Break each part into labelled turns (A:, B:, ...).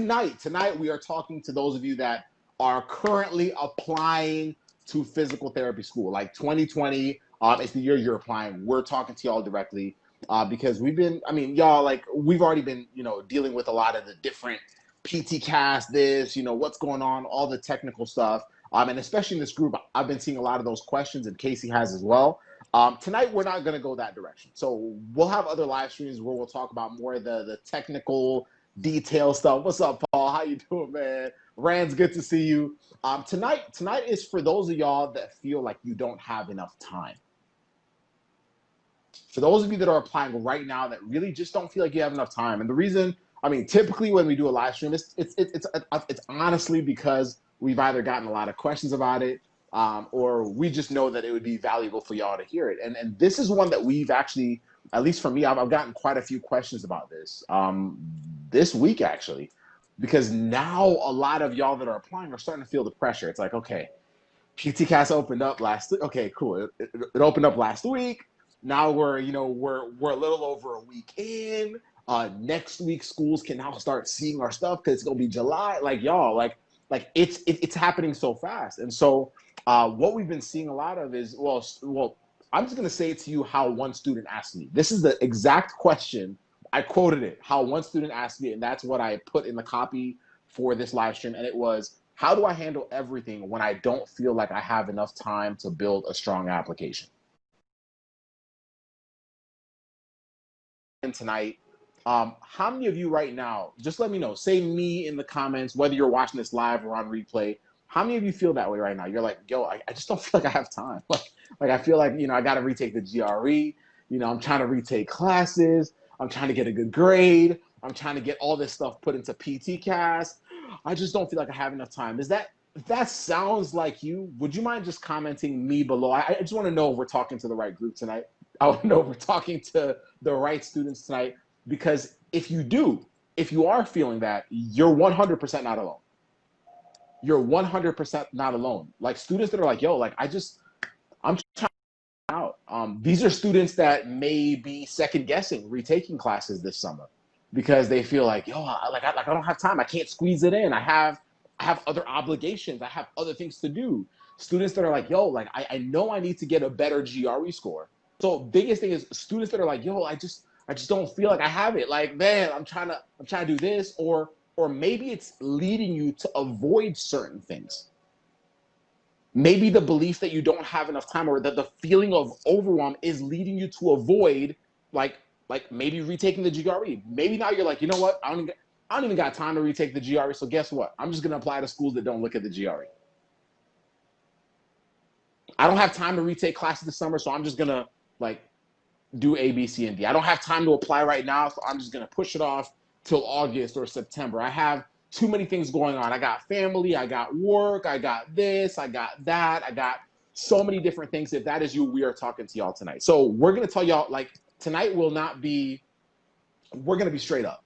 A: tonight we are talking to those of you that are currently applying to physical therapy school. Like 2020, it's the year you're applying. We're talking to y'all directly because we've been, I mean, y'all, like, we've already been, dealing with a lot of the different PT cast, this, what's going on, all the technical stuff. And especially in this group, I've been seeing a lot of those questions, and 𝗂𝐶 has as well. Tonight, we're not going to go that direction. So we'll have other live streams where we'll talk about more of the technical detail stuff. What's up, Paul? How you doing, man? Rand's, good to see you. Tonight is for those of y'all that feel like you don't have enough time. For those of you that are applying right now that really just don't feel like you have enough time. And the reason, I mean, typically when we do a live stream, it's honestly because we've either gotten a lot of questions about it, or we just know that it would be valuable for y'all to hear it. And this is one that we've actually, at least for me, I've gotten quite a few questions about this week, actually, because now a lot of y'all that are applying are starting to feel the pressure. It's like, okay, PT Cast opened up last week. Okay, cool. It opened up last week. Now we're a little over a week in. Next week, schools can now start seeing our stuff because it's gonna be July. Like, y'all, like it's happening so fast. And so what we've been seeing a lot of is, well, I'm just gonna say it to you how one student asked me. This is the exact question. I quoted it, how one student asked me, and that's what I put in the copy for this live stream. And it was, how do I handle everything when I don't feel like I have enough time to build a strong application? And tonight, how many of you right now, just let me know, say me in the comments, whether you're watching this live or on replay, how many of you feel that way right now? You're like, yo, I just don't feel like I have time. Like I feel like, I got to retake the GRE. I'm trying to retake classes. I'm trying to get a good grade. I'm trying to get all this stuff put into PT Cast. I just don't feel like I have enough time. If that sounds like you, would you mind just commenting me below? I just want to know if we're talking to the right group tonight. I want to know if we're talking to the right students tonight, because if you are feeling that, you're 100% not alone. You're 100% not alone. Like, students that are like, yo, like, I'm trying out. These are students that may be second guessing retaking classes this summer because they feel like, yo, I don't have time. I can't squeeze it in. I have other obligations. I have other things to do. Students that are like, yo, like, I know I need to get a better GRE score. So biggest thing is students that are like, yo, I just don't feel like I have it. Like, man, I'm trying to do this, or maybe it's leading you to avoid certain things. Maybe the belief that you don't have enough time, or that the feeling of overwhelm is leading you to avoid, like maybe retaking the GRE. Maybe now you're like, you know what? I don't even got time to retake the GRE. So guess what? I'm just gonna apply to schools that don't look at the GRE. I don't have time to retake classes this summer, so I'm just gonna do A, B, C, and D. I don't have time to apply right now, so I'm just gonna push it off till August or September. I have too many things going on. I got family, I got work, I got this, I got that, I got so many different things. If that is you, we are talking to y'all tonight. So we're gonna tell y'all, like, tonight will not be, we're gonna be straight up.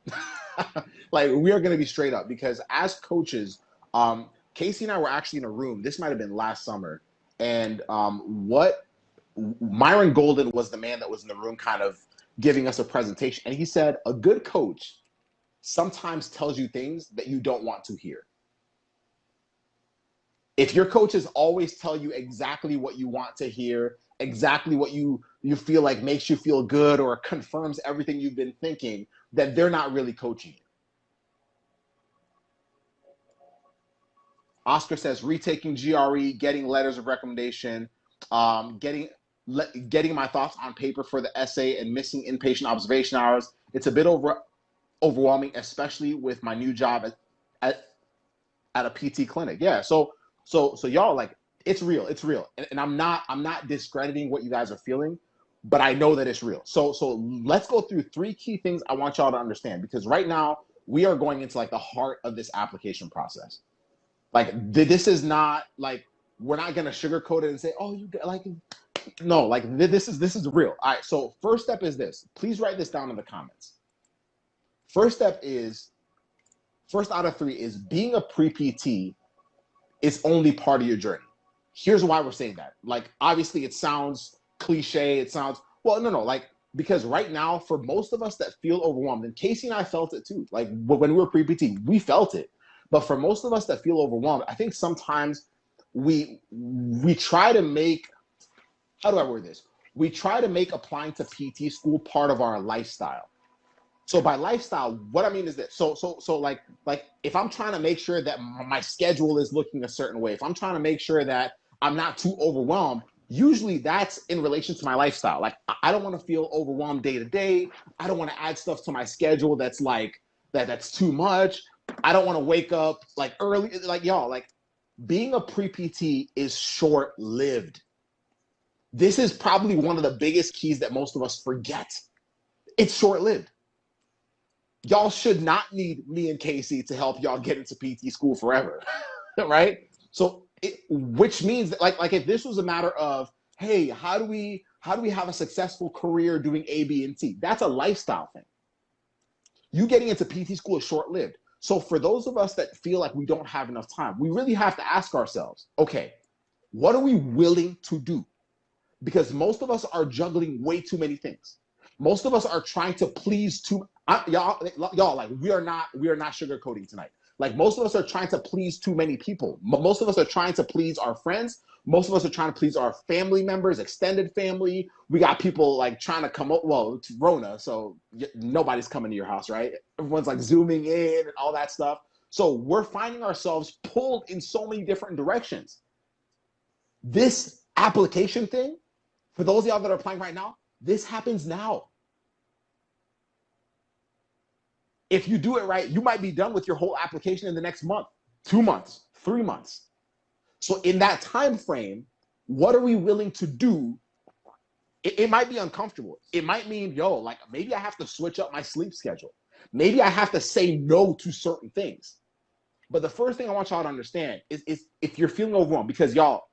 A: Like, we are gonna be straight up, because as coaches, 𝗂𝐶 and I were actually in a room, this might've been last summer, and Myron Golden was the man that was in the room kind of giving us a presentation. And he said, a good coach sometimes tells you things that you don't want to hear. If your coaches always tell you exactly what you want to hear, exactly what you feel like makes you feel good or confirms everything you've been thinking, then they're not really coaching you. Oscar says, retaking GRE, getting letters of recommendation, getting my thoughts on paper for the essay, and missing inpatient observation hours. It's a bit overwhelming, especially with my new job at a PT clinic. Yeah, so y'all, like, it's real, and I'm not discrediting what you guys are feeling, but I know that it's real. So let's go through 3 key things I want y'all to understand, because right now we are going into, like, the heart of this application process. Like, this is not, like, we're not gonna sugarcoat it and say, oh, you get, like, no, like, this is real. All right, so first step is this. Please write this down in the comments. First out of 3 is being a pre-PT is only part of your journey. Here's why we're saying that. Like, obviously it sounds cliche. It sounds, well, no, like, Because right now, for most of us that feel overwhelmed, and Casey and I felt it too, like when we were pre-PT, we felt it. But for most of us that feel overwhelmed, I think sometimes we try to make, how do I word this? We try to make applying to PT school part of our lifestyle. So by lifestyle, what I mean is that, so like if I'm trying to make sure that my schedule is looking a certain way, if I'm trying to make sure that I'm not too overwhelmed, usually that's in relation to my lifestyle. Like, I don't want to feel overwhelmed day to day. I don't want to add stuff to my schedule that's like, that's too much. I don't want to wake up like early. Like, y'all, like, being a pre-PT is short-lived. This is probably one of the biggest keys that most of us forget. It's short-lived. Y'all should not need me and Casey to help y'all get into PT school forever, right? So, which means that, like if this was a matter of, hey, how do we have a successful career doing A, B, and T? That's a lifestyle thing. You getting into PT school is short-lived. So for those of us that feel like we don't have enough time, we really have to ask ourselves, okay, what are we willing to do? Because most of us are juggling way too many things. Most of us are trying to please y'all, like, we are not sugarcoating tonight. Like, most of us are trying to please too many people. Most of us are trying to please our friends. Most of us are trying to please our family members, extended family. We got people like trying to come up. Well, it's Rona, so nobody's coming to your house, right? Everyone's like zooming in and all that stuff. So we're finding ourselves pulled in so many different directions. This application thing, for those of y'all that are applying right now, this happens now. If you do it right, you might be done with your whole application in the next month, 2 months, 3 months. So in that time frame, what are we willing to do? It might be uncomfortable. It might mean, yo, like, maybe I have to switch up my sleep schedule. Maybe I have to say no to certain things. But the first thing I want y'all to understand is if you're feeling overwhelmed, because y'all,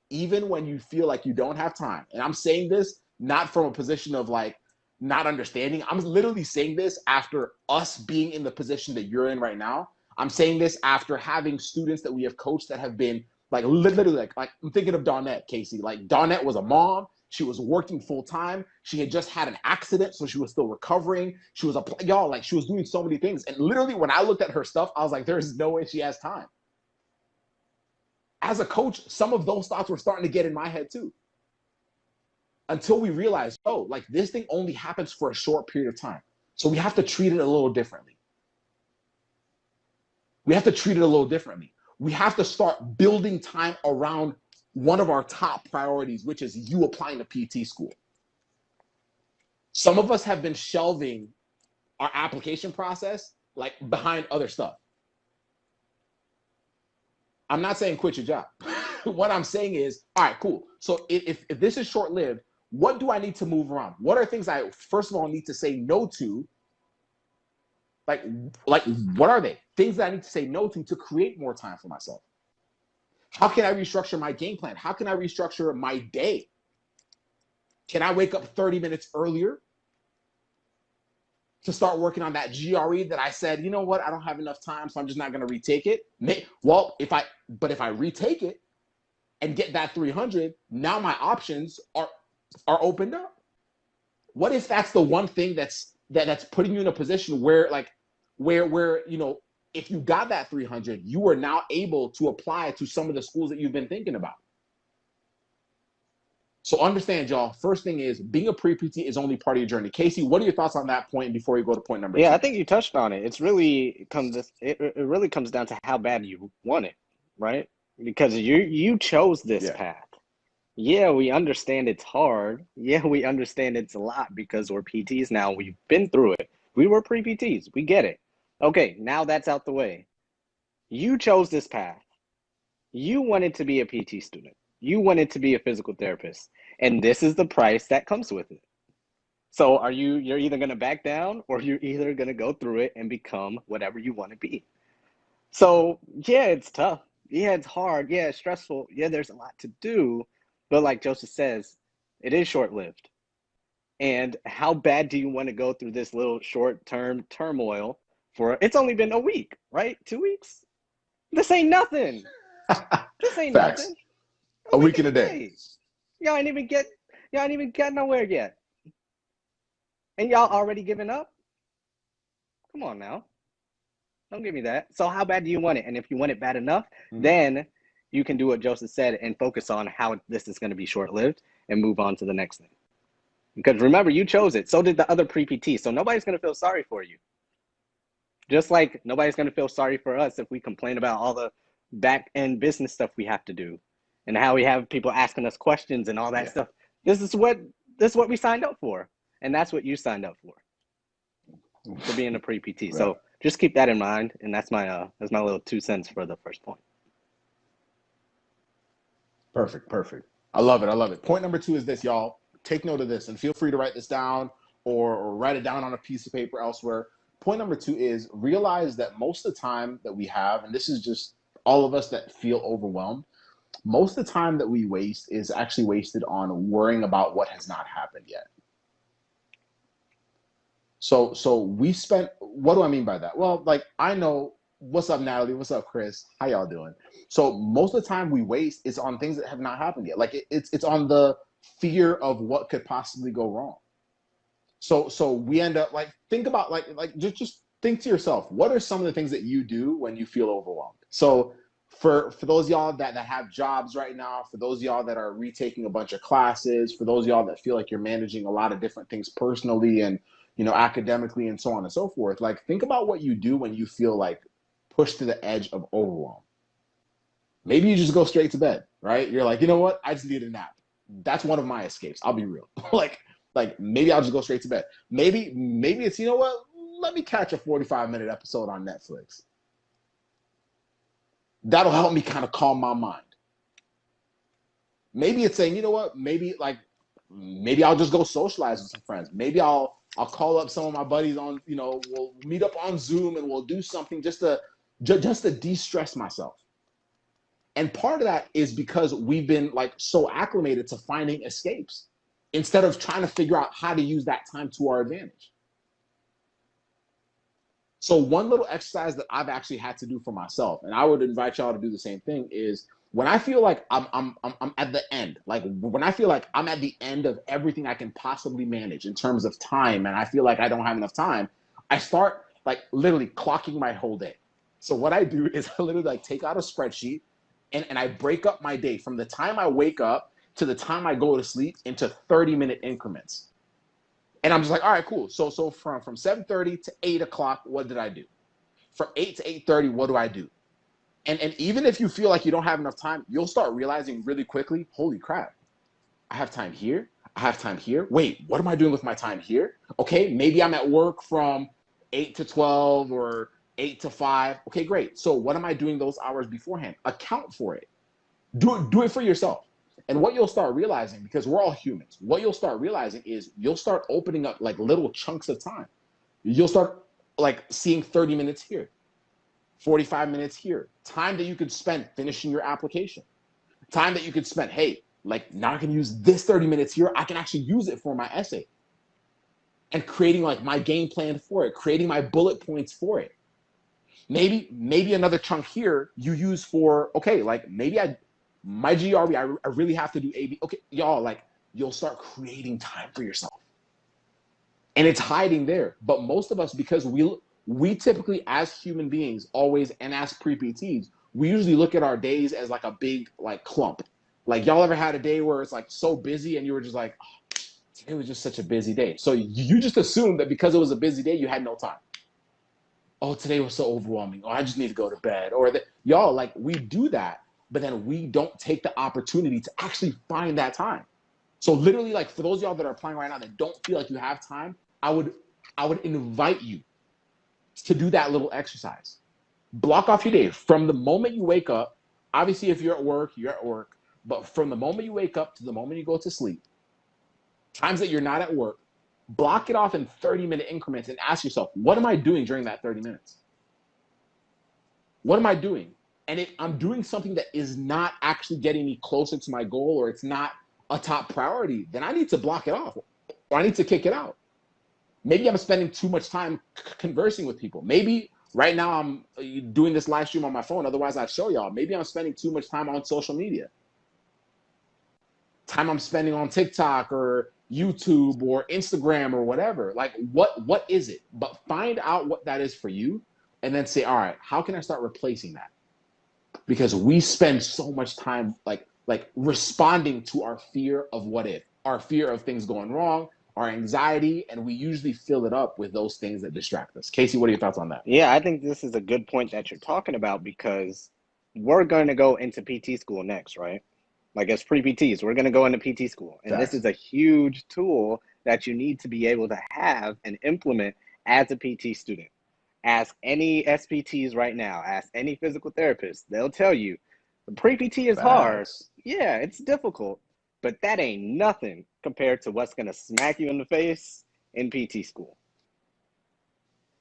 A: even when you feel like you don't have time, and I'm saying this not from a position of like not understanding, I'm literally saying this after us being in the position that you're in right now. I'm saying this after having students that we have coached that have been like literally like I'm thinking of Dawnette, Casey. Like, Dawnette was a mom. She was working full time. She had just had an accident, so she was still recovering. She was y'all, like, she was doing so many things. And literally when I looked at her stuff, I was like, there's no way she has time. As a coach, some of those thoughts were starting to get in my head too. Until we realized, oh, like, this thing only happens for a short period of time. So we have to treat it a little differently. We have to treat it a little differently. We have to start building time around one of our top priorities, which is you applying to PT school. Some of us have been shelving our application process like behind other stuff. I'm not saying quit your job. What I'm saying is, all right, cool. So if this is short-lived, what do I need to move around? What are things I, first of all, need to say no to? Like what are they? Things that I need to say no to create more time for myself. How can I restructure my game plan? How can I restructure my day? Can I wake up 30 minutes earlier to start working on that GRE that I said, you know what, I don't have enough time, so I'm just not going to retake it? Well, if I retake it and get that 300, now my options are opened up. What if that's the one thing that's putting you in a position where you know, if you got that 300, you are now able to apply to some of the schools that you've been thinking about. So understand, y'all, first thing is being a pre-PT is only part of your journey. Casey, what are your thoughts on that point before you go to point number two?
B: Yeah, I think you touched on it. It really comes down to how bad you want it, right? Because you chose this path. Yeah, we understand it's hard. Yeah, we understand it's a lot because we're PTs now. We've been through it. We were pre-PTs. We get it. Okay, now that's out the way. You chose this path. You wanted to be a PT student. You wanted to be a physical therapist. And this is the price that comes with it. So you're either going to back down or you're either going to go through it and become whatever you want to be. So, yeah, it's tough. Yeah, it's hard. Yeah, it's stressful. Yeah, there's a lot to do. But like Joseph says, it is short-lived. And how bad do you want to go through this little short-term turmoil for, it's only been a week, right? 2 weeks? This ain't nothing. This ain't
A: Facts.
B: nothing.
A: A week and a day.
B: Y'all ain't even get nowhere yet. And y'all already giving up? Come on now. Don't give me that. So how bad do you want it? And if you want it bad enough, then you can do what Joseph said and focus on how this is going to be short-lived and move on to the next thing. Because remember, you chose it. So did the other pre-PT. So nobody's going to feel sorry for you. Just like nobody's going to feel sorry for us if we complain about all the back-end business stuff we have to do and how we have people asking us questions and all that stuff. This is what we signed up for. And that's what you signed up for being a pre-PT. Right. So just keep that in mind. And that's my little 2 cents for the first point.
A: Perfect. I love it. Point number 2 is this, y'all. Take note of this and feel free to write this down or write it down on a piece of paper elsewhere. Point number 2 is realize that most of the time that we have, and this is just all of us that feel overwhelmed, most of the time that we waste is actually wasted on worrying about what has not happened yet. So we spent, what do I mean by that? Well, like, I know, what's up, Natalie? What's up, Chris? How y'all doing? So most of the time we waste is on things that have not happened yet. Like it's on the fear of what could possibly go wrong. So we end up like, think about like just think to yourself, what are some of the things that you do when you feel overwhelmed? So for those of y'all that have jobs right now, for those of y'all that are retaking a bunch of classes, for those of y'all that feel like you're managing a lot of different things personally and, you know, academically and so on and so forth, like think about what you do when you feel like pushed to the edge of overwhelm. Maybe you just go straight to bed, right? You're like, you know what? I just need a nap. That's one of my escapes. I'll be real. like maybe I'll just go straight to bed. Maybe it's, you know what? Let me catch a 45-minute episode on Netflix. That'll help me kind of calm my mind. Maybe it's saying, you know what? Maybe I'll just go socialize with some friends. Maybe I'll call up some of my buddies on, you know, we'll meet up on Zoom and we'll do something just to de-stress myself. And part of that is because we've been like so acclimated to finding escapes instead of trying to figure out how to use that time to our advantage. So one little exercise that I've actually had to do for myself, and I would invite y'all to do the same thing, is when I feel like I'm at the end, like when I feel like I'm at the end of everything I can possibly manage in terms of time, and I feel like I don't have enough time, I start like literally clocking my whole day. So what I do is I literally like take out a spreadsheet and I break up my day from the time I wake up to the time I go to sleep into 30-minute increments. And I'm just like, all right, cool. So from 7:30 to 8 o'clock, what did I do? From 8 to 8:30, what do I do? And even if you feel like you don't have enough time, you'll start realizing really quickly, holy crap, I have time here. I have time here. Wait, what am I doing with my time here? Okay, maybe I'm at work from 8 to 12 or 8 to 5. Okay, great. So what am I doing those hours beforehand? Account for it. Do it for yourself. And what you'll start realizing, because we're all humans, what you'll start realizing is you'll start opening up like little chunks of time. You'll start like seeing 30 minutes here, 45 minutes here, time that you could spend finishing your application, time that you could spend, hey, like now I can use this 30 minutes here. I can actually use it for my essay and creating like my game plan for it, creating my bullet points for it. Maybe another chunk here you use for, okay, like maybe my GRE, I really have to do AB. Okay, y'all, like you'll start creating time for yourself. And it's hiding there. But most of us, because we typically as human beings always, and as pre-PTs, we usually look at our days as like a big like clump. Like y'all ever had a day where it's like so busy and you were just like, oh, today was just such a busy day. So you just assumed that because it was a busy day, you had no time. Oh, today was so overwhelming. Oh, I just need to go to bed. Or y'all, like we do that, but then we don't take the opportunity to actually find that time. So literally, like for those of y'all that are applying right now that don't feel like you have time, I would invite you to do that little exercise. Block off your day from the moment you wake up. Obviously, if you're at work, you're at work. But from the moment you wake up to the moment you go to sleep, times that you're not at work, block it off in 30-minute increments and ask yourself, what am I doing during that 30 minutes? What am I doing? And if I'm doing something that is not actually getting me closer to my goal, or it's not a top priority, then I need to block it off, or I need to kick it out. Maybe I'm spending too much time conversing with people. Maybe right now I'm doing this live stream on my phone. Otherwise, I'd show y'all. Maybe I'm spending too much time on social media. Time I'm spending on TikTok or YouTube or Instagram or whatever. Like, what is it? But find out what that is for you, and then say, all right, how can I start replacing that? Because we spend so much time like responding to our fear of what if, our fear of things going wrong, our anxiety, and we usually fill it up with those things that distract us. Casey, what are your thoughts on that?
B: Yeah, I think this is a good point that you're talking about, because we're going to go into PT school next, right? Like, as pre-PTs, we're going to go into PT school. And
A: Facts.
B: this is a huge tool that you need to be able to have and implement as a PT student. Ask any SPTs right now, ask any physical therapist. They'll tell you the pre-PT is hard. Yeah, it's difficult, but that ain't nothing compared to what's going to smack you in the face in PT school.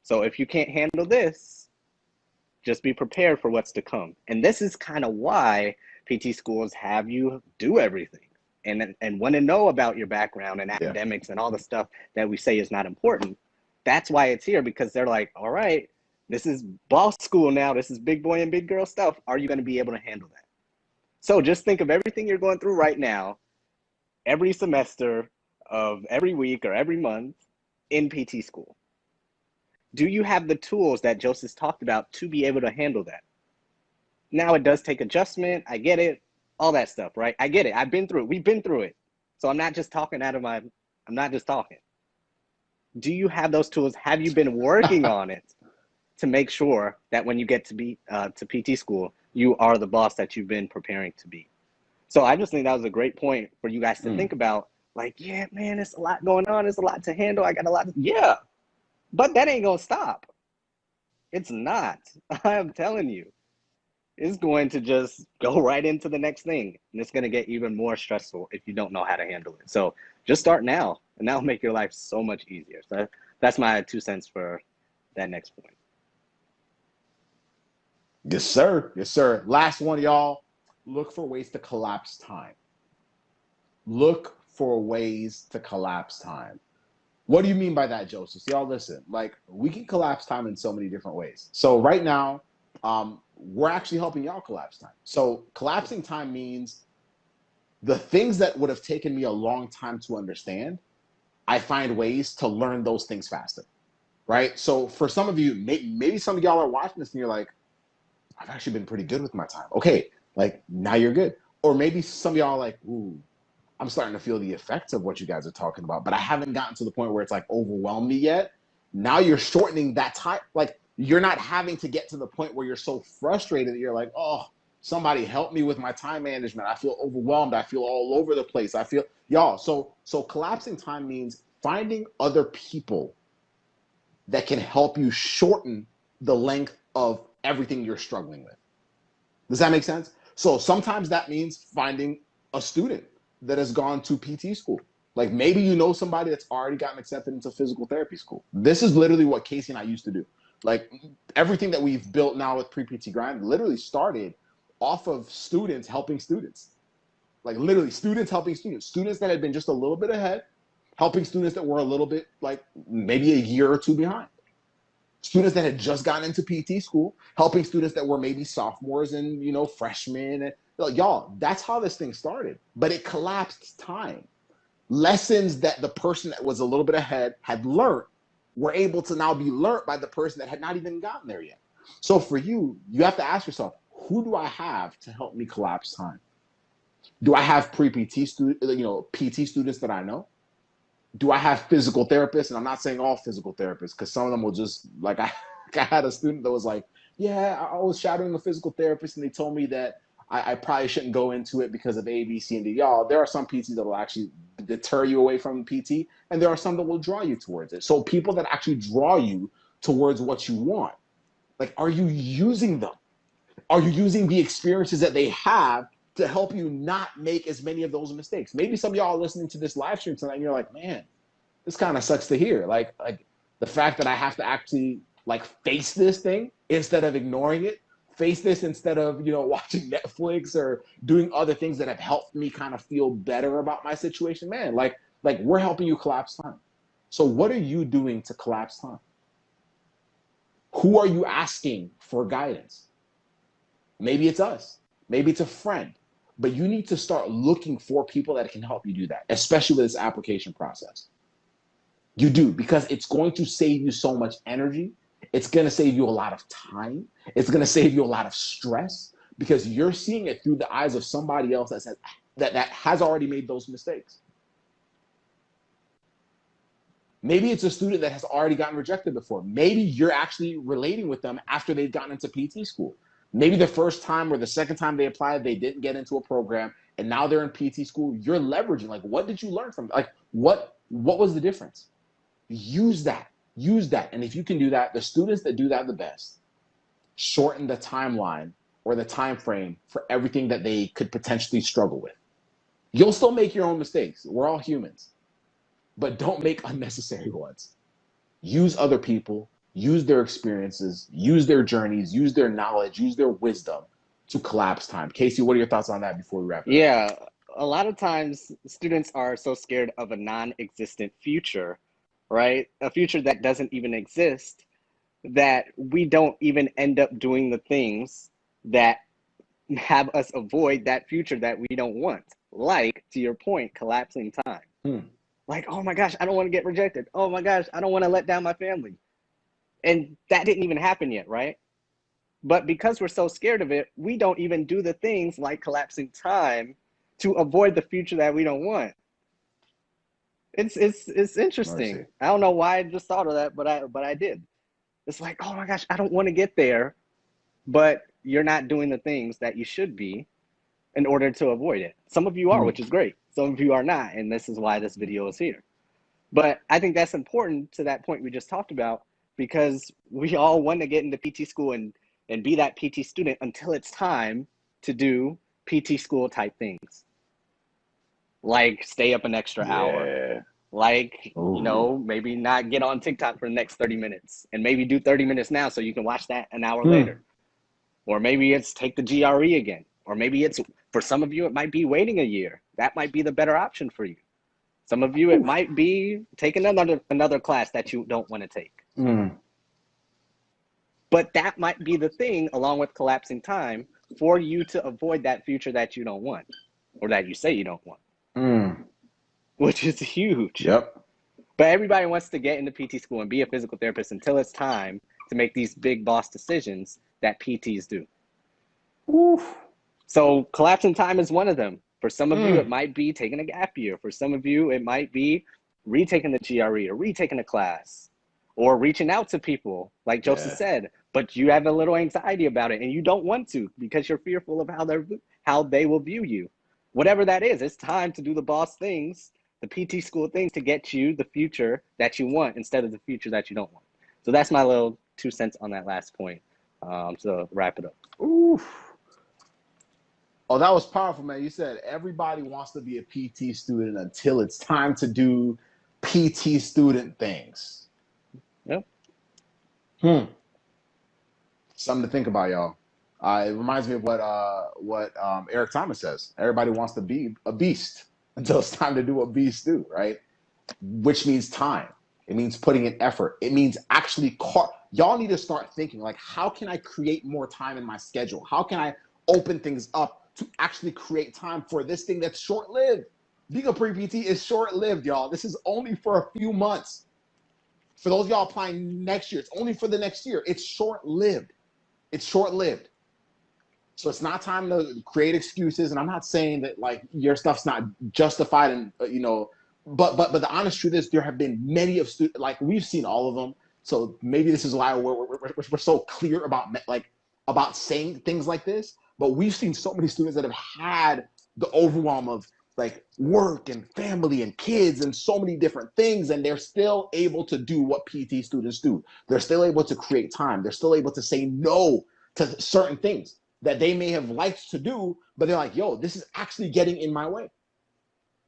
B: So if you can't handle this, just be prepared for what's to come. And this is kind of why PT schools have you do everything and want to know about your background and academics and all the stuff that we say is not important. That's why it's here, because they're like, all right, this is boss school now. This is big boy and big girl stuff. Are you going to be able to handle that? So just think of everything you're going through right now, every semester of every week or every month in PT school. Do you have the tools that Joseph talked about to be able to handle that? Now, it does take adjustment. I get it. All that stuff, right? I get it. I've been through it. We've been through it. So I'm not just talking I'm not just talking. Do you have those tools? Have you been working on it to make sure that when you get to PT school, you are the boss that you've been preparing to be? So I just think that was a great point for you guys to think about. Like, yeah, man, there's a lot going on. There's a lot to handle. I got a lot yeah, but that ain't going to stop. It's not. I am telling you. It's going to just go right into the next thing. And it's going to get even more stressful if you don't know how to handle it. So just start now, and that'll make your life so much easier. So that's my 2 cents for that next point.
A: Yes, sir. Yes, sir. Last one, y'all. Look for ways to collapse time. Look for ways to collapse time. What do you mean by that, Joseph? So y'all listen, like, we can collapse time in so many different ways. So right now, we're actually helping y'all collapse time. So collapsing time means the things that would have taken me a long time to understand, I find ways to learn those things faster, right? So for some of you, maybe some of y'all are watching this and you're like, I've actually been pretty good with my time. Okay, like, now you're good. Or maybe some of y'all are like, ooh, I'm starting to feel the effects of what you guys are talking about, but I haven't gotten to the point where it's like overwhelmed me yet. Now you're shortening that time. Like, you're not having to get to the point where you're so frustrated that you're like, oh, somebody help me with my time management. I feel overwhelmed. I feel all over the place. I feel, y'all. So collapsing time means finding other people that can help you shorten the length of everything you're struggling with. Does that make sense? So sometimes that means finding a student that has gone to PT school. Like, maybe you know somebody that's already gotten accepted into physical therapy school. This is literally what Casey and I used to do. Like, everything that we've built now with Pre-PT Grind literally started off of students helping students. Like, literally students helping students. Students that had been just a little bit ahead, helping students that were a little bit, like, maybe a year or two behind. Students that had just gotten into PT school, helping students that were maybe sophomores and, you know, freshmen. And, like, y'all, that's how this thing started. But it collapsed time. Lessons that the person that was a little bit ahead had learned were able to now be learned by the person that had not even gotten there yet. So for you, you have to ask yourself, who do I have to help me collapse time? Do I have PT students that I know? Do I have physical therapists? And I'm not saying all physical therapists, because some of them will just, like, I had a student that was like, yeah, I was shadowing a physical therapist and they told me that I probably shouldn't go into it because of A, B, C, and D. Y'all, there are some PTs that will actually deter you away from PT, and there are some that will draw you towards it. So people that actually draw you towards what you want, like, are you using them? Are you using the experiences that they have to help you not make as many of those mistakes? Maybe some of y'all are listening to this live stream tonight and you're like, man, this kind of sucks to hear. Like the fact that I have to actually, like, face this thing instead of ignoring it, face this instead of, you know, watching Netflix or doing other things that have helped me kind of feel better about my situation. Man, like we're helping you collapse time. So what are you doing to collapse time? Who are you asking for guidance? Maybe it's us. Maybe it's a friend. But you need to start looking for people that can help you do that, especially with this application process. You do, because it's going to save you so much energy. It's going to save you a lot of time. It's going to save you a lot of stress because you're seeing it through the eyes of somebody else that has already made those mistakes. Maybe it's a student that has already gotten rejected before. Maybe you're actually relating with them after they've gotten into PT school. Maybe the first time or the second time they applied, they didn't get into a program, and now they're in PT school. You're leveraging. Like, what did you learn from? Like, what was the difference? Use that. Use that. And if you can do that, the students that do that the best shorten the timeline or the time frame for everything that they could potentially struggle with. You'll still make your own mistakes. We're all humans, but don't make unnecessary ones. Use other people. Use their experiences, use their journeys, use their knowledge, use their wisdom to collapse time. Casey, what are your thoughts on that before we wrap it up?
B: Yeah, a lot of times students are so scared of a non-existent future, right? A future that doesn't even exist, that we don't even end up doing the things that have us avoid that future that we don't want. Like, to your point, collapsing time. Like, oh my gosh, I don't want to get rejected. Oh my gosh, I don't want to let down my family. And that didn't even happen yet, right? But because we're so scared of it, we don't even do the things like collapsing time to avoid the future that we don't want. It's interesting.
A: Mercy.
B: I don't know why I just thought of that, but I did. It's like, oh my gosh, I don't want to get there, but you're not doing the things that you should be in order to avoid it. Some of you are, which is great. Some of you are not, and this is why this video is here. But I think that's important to that point we just talked about, because we all want to get into PT school and be that PT student until it's time to do PT school type things. Like stay up an extra hour. Like, you know, maybe not get on TikTok for the next 30 minutes and maybe do 30 minutes now so you can watch that an hour later. Or maybe it's take the GRE again. Or maybe it's, for some of you, it might be waiting a year. That might be the better option for you. Some of you, it might be taking another class that you don't want to take. But that might be the thing, along with collapsing time, for you to avoid that future that you don't want, or that you say you don't want, which is huge.
A: Yep.
B: But everybody wants to get into PT school and be a physical therapist until it's time to make these big boss decisions that PTs do. So collapsing time is one of them. For some of you, it might be taking a gap year. For some of you, it might be retaking the GRE or retaking a class or reaching out to people, like Joseph said, but you have a little anxiety about it and you don't want to because you're fearful of how they will view you. Whatever that is, it's time to do the boss things, the PT school things to get you the future that you want instead of the future that you don't want. So that's my little 2 cents on that last point. To wrap it up.
A: Oh, that was powerful, man. You said everybody wants to be a PT student until it's time to do PT student things.
B: Yep.
A: Something to think about, y'all. It reminds me of what Eric Thomas says. Everybody wants to be a beast until it's time to do what beasts do, right? Which means time. It means putting in effort. It means actually, y'all need to start thinking, like, how can I create more time in my schedule? How can I open things up to actually create time for this thing that's short-lived? Being a pre-PT is short-lived, y'all. This is only for a few months. For those of y'all applying next year, it's only for the next year. It's short-lived. It's short-lived. So it's not time to create excuses. And I'm not saying that like your stuff's not justified and but the honest truth is there have been many of students, like we've seen all of them. So maybe this is why we're so clear about saying things like this. But we've seen so many students that have had the overwhelm of like work and family and kids and so many different things, and they're still able to do what PT students do. They're still able to create time. They're still able to say no to certain things that they may have liked to do, but they're like, yo, this is actually getting in my way.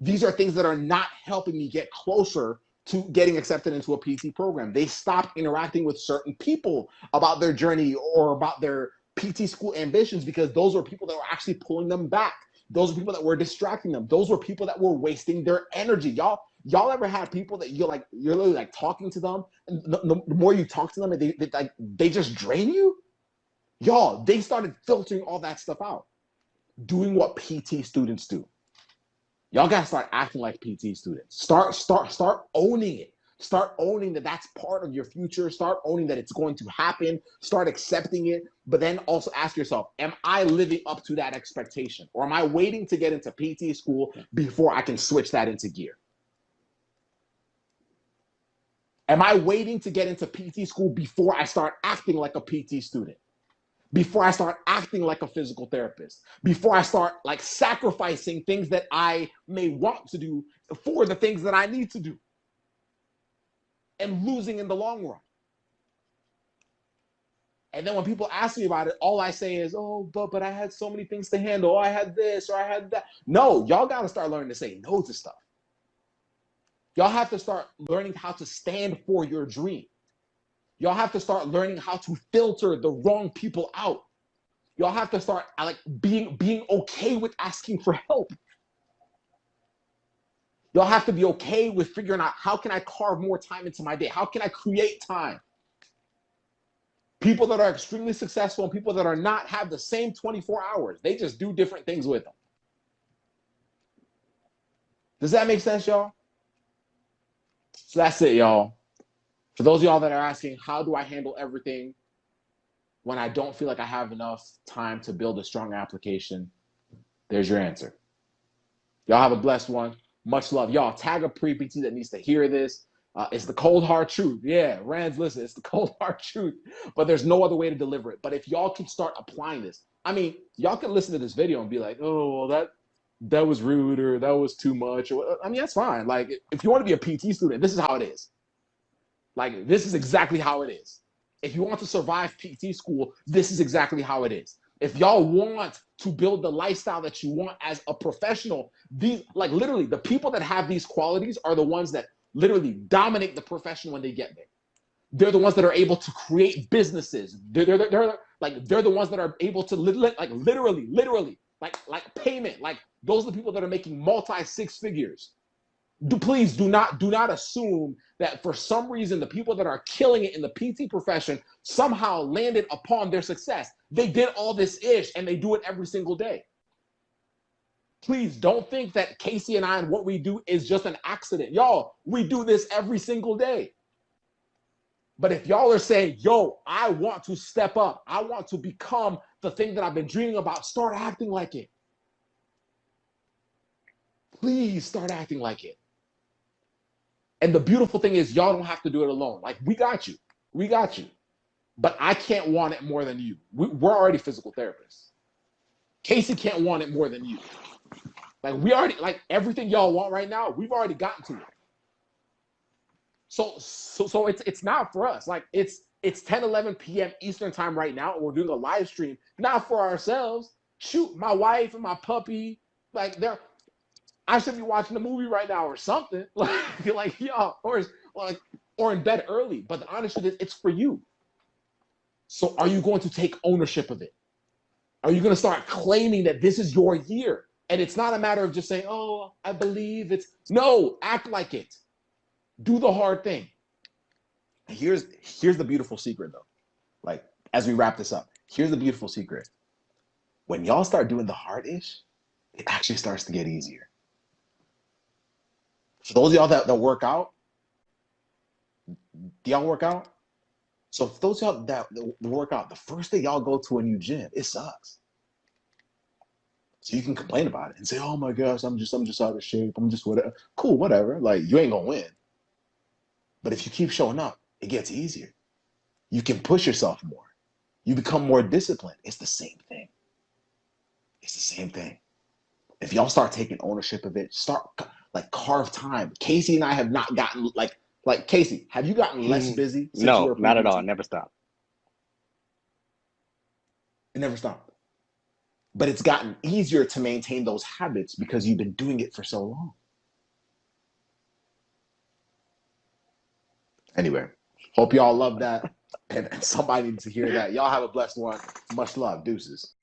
A: These are things that are not helping me get closer to getting accepted into a PT program. They stop interacting with certain people about their journey or about their PT school ambitions because those were people that were actually pulling them back. Those were people that were distracting them. Those were people that were wasting their energy. Y'all ever had people that you're literally like talking to them, and the more you talk to them, they just drain you? Y'all, they started filtering all that stuff out. doing what PT students do. Y'all gotta start acting like PT students. Start owning it. Start owning that that's part of your future. Start owning that it's going to happen. Start accepting it. But then also ask yourself, am I living up to that expectation? Or am I waiting to get into PT school before I can switch that into gear? Am I waiting to get into PT school before I start acting like a PT student? Before I start acting like a physical therapist? Before I start like sacrificing things that I may want to do for the things that I need to do? And losing in the long run. And then when people ask me about it, all I say is, oh, but I had so many things to handle. Oh, I had this or I had that. No, y'all got to start learning to say no to stuff. Y'all have to start learning how to stand for your dream. Y'all have to start learning how to filter the wrong people out. Y'all have to start like being okay with asking for help. Y'all have to be okay with figuring out, how can I carve more time into my day? How can I create time? People that are extremely successful and people that are not have the same 24 hours. They just do different things with them. Does that make sense, y'all? So that's it, y'all. For those of y'all that are asking, how do I handle everything when I don't feel like I have enough time to build a strong application? There's your answer. Y'all have a blessed one. Much love. Y'all, tag a pre-PT that needs to hear this. It's the cold, hard truth. Yeah, Rands, listen, it's the cold, hard truth. But there's no other way to deliver it. But if y'all can start applying this, I mean, y'all can listen to this video and be like, oh, well, that was rude or that was too much. Or, I mean, that's fine. Like, if you want to be a PT student, this is how it is. Like, this is exactly how it is. If you want to survive PT school, this is exactly how it is. If y'all want to build the lifestyle that you want as a professional, these, like literally, the people that have these qualities are the ones that literally dominate the profession when they get there. They're the ones that are able to create businesses. They're the ones that are able to literally payment. Like those are the people that are making multi-six figures. Please do not assume that for some reason the people that are killing it in the PT profession somehow landed upon their success. They did all this ish and they do it every single day. Please don't think that Casey and I and what we do is just an accident. Y'all, we do this every single day. But if y'all are saying, yo, I want to step up, I want to become the thing that I've been dreaming about, start acting like it. Please start acting like it. And the beautiful thing is y'all don't have to do it alone. Like, we got you. We got you. But I can't want it more than you. We're already physical therapists. Casey can't want it more than you. Like, we already, like, everything y'all want right now, we've already gotten to it. So it's not for us. Like, it's 10:11 p.m. Eastern time right now, and we're doing a live stream, not for ourselves. Shoot, my wife and my puppy, like, I should be watching a movie right now or something. Like y'all, or in bed early. But the honest truth is, it's for you. So are you going to take ownership of it? Are you going to start claiming that this is your year? And it's not a matter of just saying, oh, I believe it's. No, act like it. Do the hard thing. Here's the beautiful secret, though. Like, as we wrap this up, here's the beautiful secret. When y'all start doing the hard-ish, it actually starts to get easier. For those of y'all that work out, do y'all work out? So for those of y'all that work out, the first day y'all go to a new gym, it sucks. So you can complain about it and say, oh my gosh, I'm just out of shape. I'm just whatever. Cool, whatever. Like, you ain't gonna win. But if you keep showing up, it gets easier. You can push yourself more. You become more disciplined. It's the same thing. It's the same thing. If y'all start taking ownership of it, start like carve time. Casey and I have not gotten like Casey, have you gotten less busy? Since
B: No,
A: you were
B: not at all. It never stopped.
A: It never stopped. But it's gotten easier to maintain those habits because you've been doing it for so long. Anyway, hope y'all love that. And somebody needs to hear that. Y'all have a blessed one. Much love. Deuces.